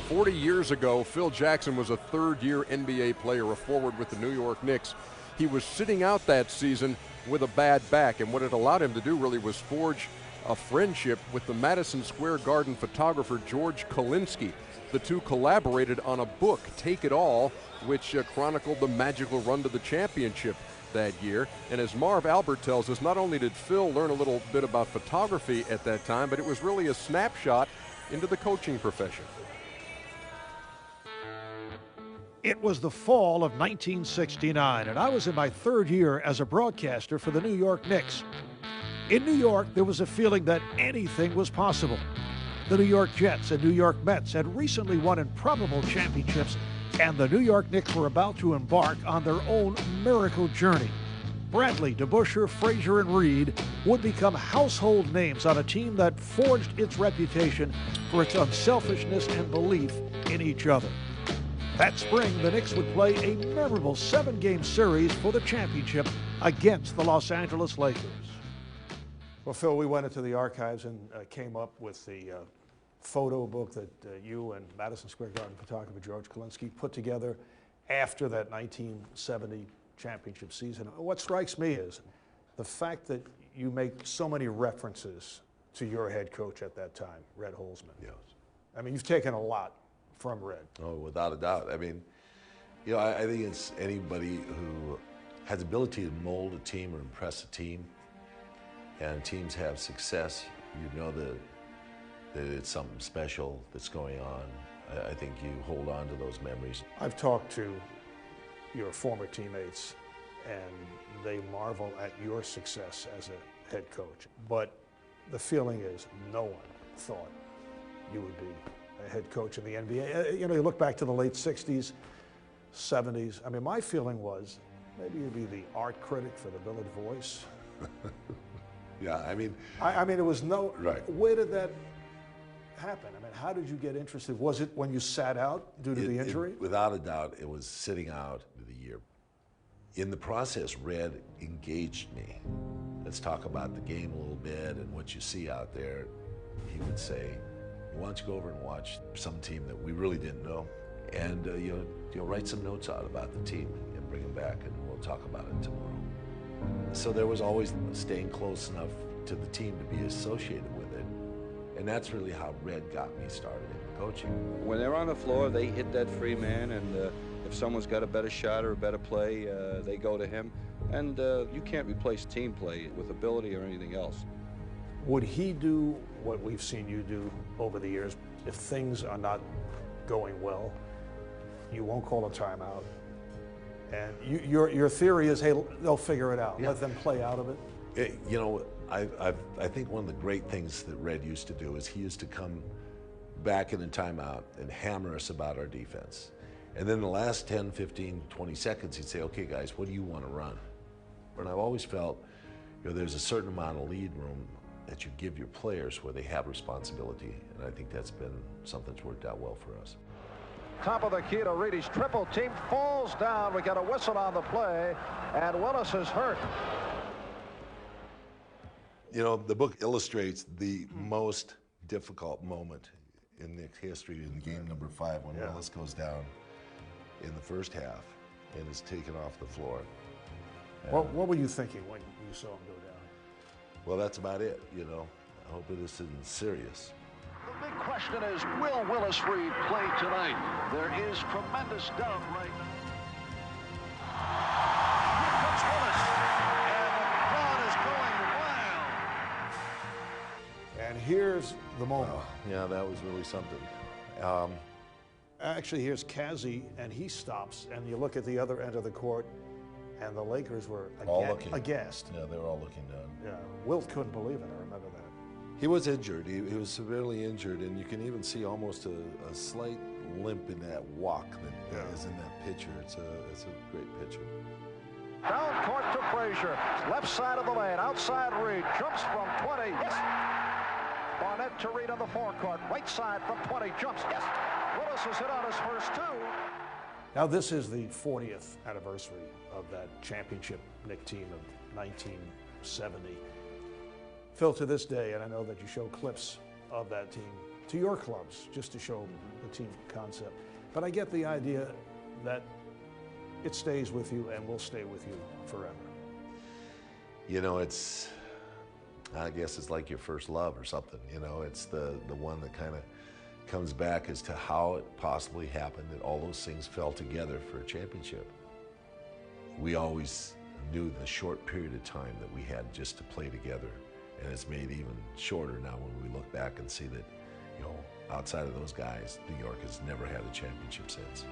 40 years ago, Phil Jackson was a third-year NBA player, a forward with the New York Knicks. He was sitting out that season with a bad back, and what it allowed him to do really was forge a friendship with the Madison Square Garden photographer George Kalinsky. The two collaborated on a book, Take It All, which chronicled the magical run to the championship that year. And as Marv Albert tells us, not only did Phil learn a little bit about photography at that time, but it was really a snapshot into the coaching profession. It was the fall of 1969, and I was in my third year as a broadcaster for the New York Knicks. In New York, there was a feeling that anything was possible. The New York Jets and New York Mets had recently won improbable championships, and the New York Knicks were about to embark on their own miracle journey. Bradley, DeBusschere, Frazier, and Reed would become household names on a team that forged its reputation for its unselfishness and belief in each other. That spring, the Knicks would play a memorable 7-game series for the championship against the Los Angeles Lakers. Well, Phil, we went into the archives and came up with the photo book that you and Madison Square Garden photographer George Kalinsky put together after that 1970 championship season. What strikes me is the fact that you make so many references to your head coach at that time, Red Holzman. Yes. I mean, you've taken a lot from Red. Oh, without a doubt. I mean, you know, I think it's anybody who has the ability to mold a team or impress a team, and teams have success, you know that it's something special that's going on. I think you hold on to those memories. I've talked to your former teammates, and they marvel at your success as a head coach. But the feeling is no one thought you would be a head coach in the NBA. You know, you look back to the late 60s, 70s. I mean, my feeling was maybe you'd be the art critic for the Village Voice. Yeah, I mean, it was no, right. Where did that happen? I mean, how did you get interested? Was it when you sat out due to the injury? Without a doubt, it was sitting out the year. In the process, Red engaged me. Let's talk about the game a little bit and what you see out there. He would say, why don't you go over and watch some team that we really didn't know, and you know, write some notes out about the team and bring them back, and we'll talk about it tomorrow. So there was always staying close enough to the team to be associated with it, and that's really how Red got me started in coaching. When they're on the floor, they hit that free man, and if someone's got a better shot or a better play, they go to him. And you can't replace team play with ability or anything else. Would he do what we've seen you do over the years? If things are not going well, you won't call a timeout. And your theory is, hey, they'll figure it out. Yeah. Let them play out of it. You know, I think one of the great things that Red used to do is he used to come back in a timeout and hammer us about our defense. And then the last 10, 15, 20 seconds, he'd say, okay, guys, what do you want to run? And I've always felt, you know, there's a certain amount of lead room that you give your players where they have responsibility. And I think that's been something that's worked out well for us. Top of the key to Reedy's triple team, falls down. We got a whistle on the play, and Willis is hurt. You know, the book illustrates the most difficult moment in Knicks history in game number 5 when Willis goes down in the first half and is taken off the floor. What were you thinking when you saw him go down? Well, that's about it, you know. I hope it isn't serious. The big question is, will Willis Reed play tonight? There is tremendous doubt right now. Here comes Willis, and the crowd is going wild. And here's the moment. Yeah, that was really something. Actually, here's Kazi, and he stops, and you look at the other end of the court, and the Lakers were aghast. Yeah, they were all looking down. Yeah, Wilt couldn't believe it, I remember that. He was injured. He was severely injured, and you can even see almost a slight limp in that walk that is in that picture. It's a great picture. Down court to Frazier, left side of the lane, outside Reed, jumps from 20, yes! Barnett to Reed on the forecourt, right side from 20, jumps, yes! Willis has hit on his first 2. Now this is the 40th anniversary of that championship Knick team of 1970. Phil, to this day, and I know that you show clips of that team to your clubs, just to show the team concept. But I get the idea that it stays with you and will stay with you forever. You know, I guess it's like your first love or something, you know. It's the one that kind of comes back as to how it possibly happened that all those things fell together for a championship. We always knew the short period of time that we had just to play together, and it's made even shorter now when we look back and see that, you know, outside of those guys, New York has never had a championship since.